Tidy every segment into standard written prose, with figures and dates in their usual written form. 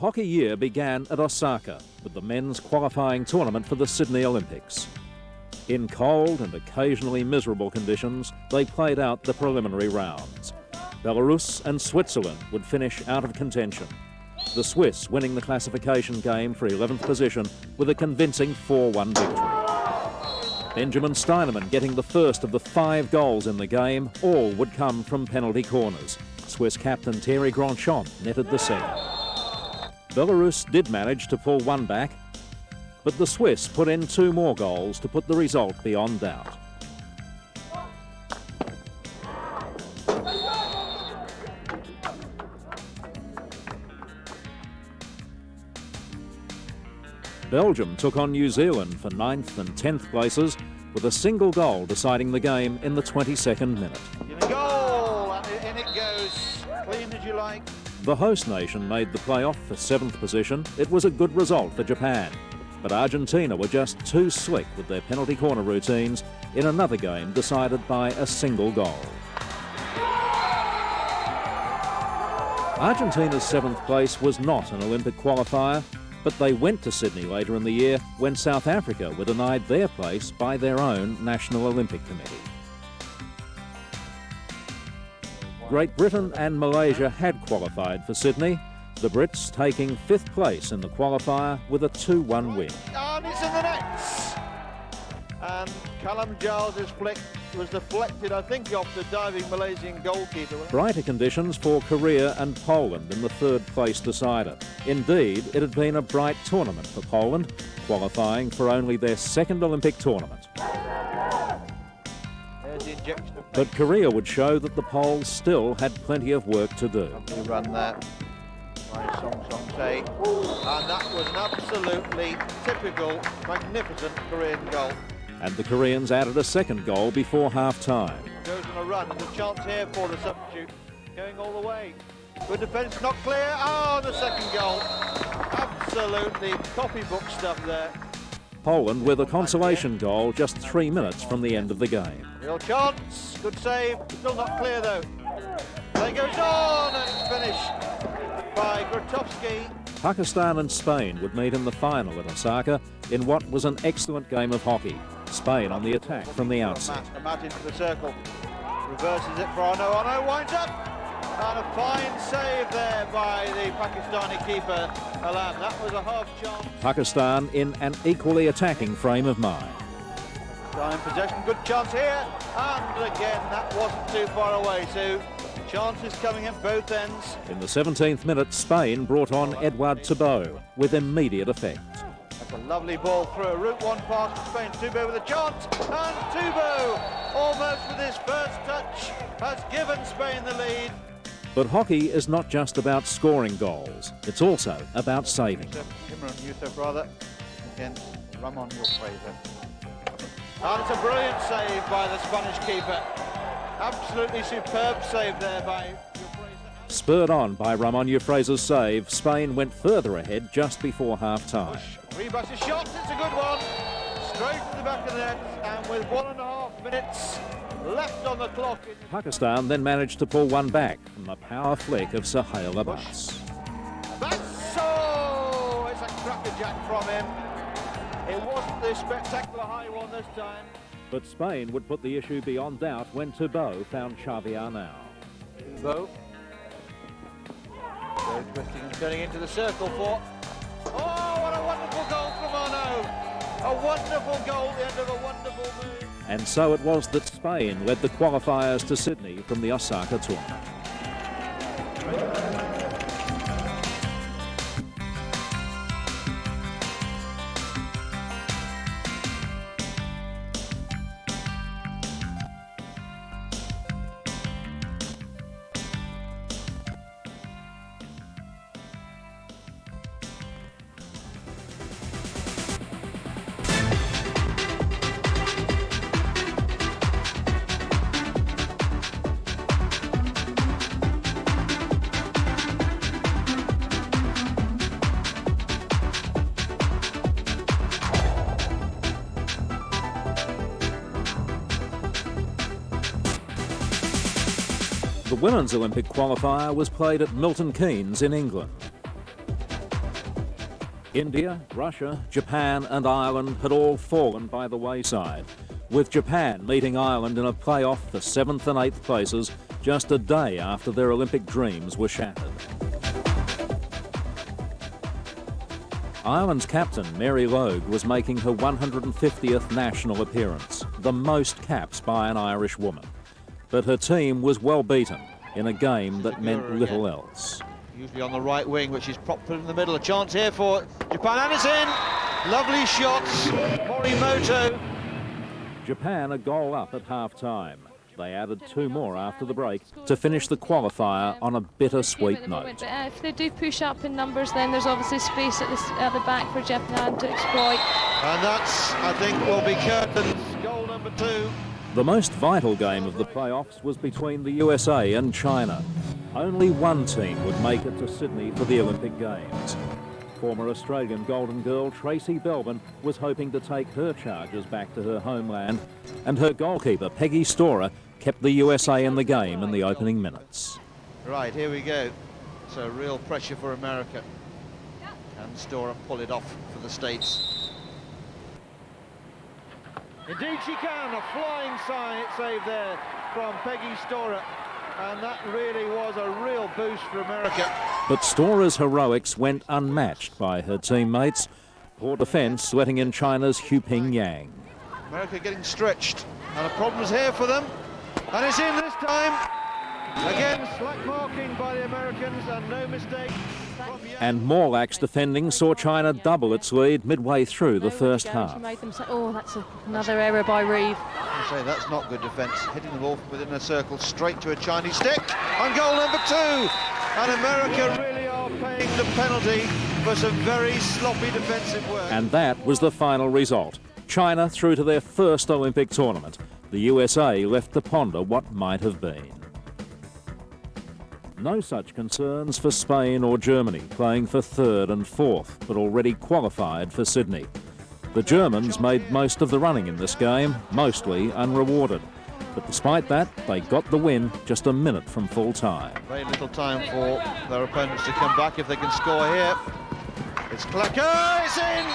hockey year began at Osaka with the men's qualifying tournament for the Sydney Olympics. In cold and occasionally miserable conditions, they played out the preliminary rounds. Belarus and Switzerland would finish out of contention, the Swiss winning the classification game for 11th position with a convincing 4-1 victory. Benjamin Steinemann getting the first of the 5 goals in the game, all would come from penalty corners. Swiss captain Thierry Grandchamp netted the second. Belarus did manage to pull one back, but the Swiss put in 2 more goals to put the result beyond doubt. Belgium took on New Zealand for 9th and 10th places, with a single goal deciding the game in the 22nd minute. Goal! In it goes. Clean as you like. The host nation made the playoff for 7th position. It was a good result for Japan, but Argentina were just too slick with their penalty corner routines in another game decided by a single goal. Argentina's 7th place was not an Olympic qualifier, but they went to Sydney later in the year when South Africa were denied their place by their own National Olympic Committee. Great Britain and Malaysia had qualified for Sydney, the Brits taking 5th place in the qualifier with a 2-1 win. And it's in the nets! And Callum Giles' flick was deflected, I think, off the diving Malaysian goalkeeper. Brighter conditions for Korea and Poland in the 3rd place decider. Indeed, it had been a bright tournament for Poland, qualifying for only their 2nd Olympic tournament. There's the injection of But Korea would show that the Poles still had plenty of work to do. lovely run there by Song Tae. And that was an absolutely typical, magnificent Korean goal. And the Koreans added a 2nd goal before half-time. Goes on a run, there's a chance here for the substitute, going all the way. Good defence, not clear. Oh, the 2nd goal. Absolutely copybook stuff there. Poland with a consolation goal just 3 minutes from the end of the game. Real chance, good save, still not clear though. There goes on, and it's finished by Grotowski. Pakistan and Spain would meet in the final at Osaka in what was an excellent game of hockey. Spain on the attack from the outset. A mat into the circle. Reverses it for Arno. Arno winds up. And a fine save there by the Pakistani keeper, Alam. That was a half chance. Pakistan in an equally attacking frame of mind. Time possession, good chance here. And again, that wasn't too far away. So chances coming at both ends. In the 17th minute, Spain brought on Edouard Thibault with immediate effect. That's a lovely ball through a route 1 pass to Spain. Thibault with a chance. And Thibault, almost with his first touch, has given Spain the lead. But hockey is not just about scoring goals, it's also about saving. Imran Yusuf rather, against Ramon Fraser. And it's a brilliant save by the Spanish keeper. Absolutely superb save there by Fraser. Spurred on by Ramon Fraser's save, Spain went further ahead just before half-time. Rebus' shot, it's a good one. Straight to the back of the net, and with 1.5 minutes left on the clock. Pakistan then managed to pull one back from a power flick of Sohail Abbas. That's so! It's a crackerjack from him. It wasn't the spectacular high one this time. But Spain would put the issue beyond doubt when Thibault found Xavi Arnau. Thibault. So twisting and turning into the circle for... Oh, what a wonderful goal from Arnau! A wonderful goal at the end of a wonderful move. And so it was that Spain led the qualifiers to Sydney from the Osaka tournament. The women's Olympic qualifier was played at Milton Keynes in England. India, Russia, Japan and Ireland had all fallen by the wayside, with Japan meeting Ireland in a play-off for 7th and 8th places just a day after their Olympic dreams were shattered. Ireland's captain, Mary Logue, was making her 150th national appearance, the most caps by an Irish woman. But her team was well beaten in a game that meant little else. Usually on the right wing, which is propped in the middle. A chance here for Japan, and it's in! Lovely shots, Morimoto. Japan a goal up at half-time. They added 2 more after the break to finish the qualifier on a bittersweet note. If they do push up in numbers, then there's obviously space at the back for Japan to exploit. And that's, I think, will be Curtin's goal number 2. The most vital game of the playoffs was between the USA and China. Only one team would make it to Sydney for the Olympic Games. Former Australian Golden Girl Tracy Belbin was hoping to take her charges back to her homeland, and her goalkeeper Peggy Storer kept the USA in the game in the opening minutes. Right, here we go. So real pressure for America. Can Storer pull it off for the States? Indeed she can, a flying save there from Peggy Storer. And that really was a real boost for America. But Storer's heroics went unmatched by her teammates. Poor defence letting in China's Hu Ping Yang. America getting stretched, and a problem's here for them. And it's in this time. Again, slack marking by the Americans, and no mistake. And more lax defending saw China double its lead midway through the first half. She made them say, oh, that's another error by Reeve. I say that's not good defence. Hitting the ball within a circle straight to a Chinese stick. And goal number 2. And America really are paying the penalty for some very sloppy defensive work. And that was the final result. China through to their first Olympic tournament. The USA left to ponder what might have been. No such concerns for Spain or Germany, playing for 3rd and 4th, but already qualified for Sydney. The Germans made most of the running in this game, mostly unrewarded. But despite that, they got the win just a minute from full time. Very little time for their opponents to come back if they can score here. It's Klecker, it's in!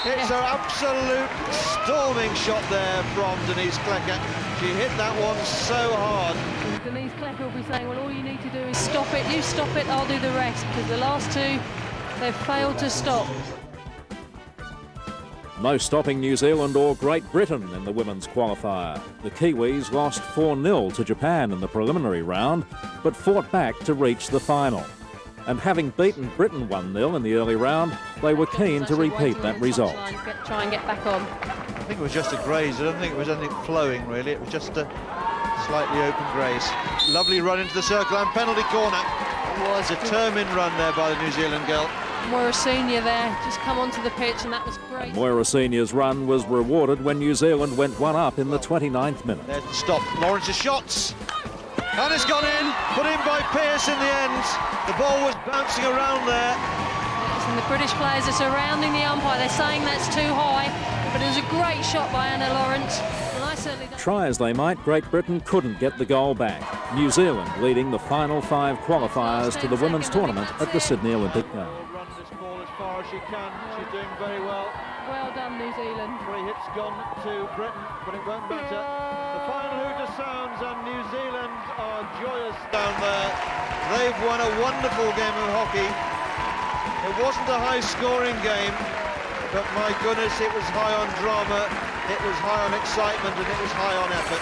It's an absolute storming shot there from Denise Klecker. She hit that one so hard. Denise Klecker will be saying, well, all you need to do is stop it. You stop it, I'll do the rest. Because the last 2, they've failed to stop. No stopping New Zealand or Great Britain in the women's qualifier. The Kiwis lost 4-0 to Japan in the preliminary round, but fought back to reach the final. And having beaten Britain 1-0 in the early round, they were keen to repeat that result. Try and get back on. I think it was just a graze. I don't think it was anything flowing, really. It was just a slightly open graze. Lovely run into the circle and penalty corner. It was a determined run there by the New Zealand girl. Moira Senior there, just come onto the pitch, and that was great. Moira Senior's run was rewarded when New Zealand went 1 up in the 29th minute. There's the stop. Lawrence's shots. And it's gone in, put in by Pearce in the end. The ball was bouncing around there. Yes, and the British players are surrounding the umpire. They're saying that's too high, but it was a great shot by Anna Lawrence. And I certainly don't... Try as they might, Great Britain couldn't get the goal back. New Zealand leading the final 5 qualifiers to the women's tournament at the Sydney Olympic Games. Run this ball as far as she can. She's doing very well. Well done, New Zealand. 3 hits gone to Britain, but it won't matter. The final hooter sounds, and New Zealand are joyous down there. They've won a wonderful game of hockey. It wasn't a high-scoring game, but my goodness, it was high on drama, it was high on excitement, and it was high on effort.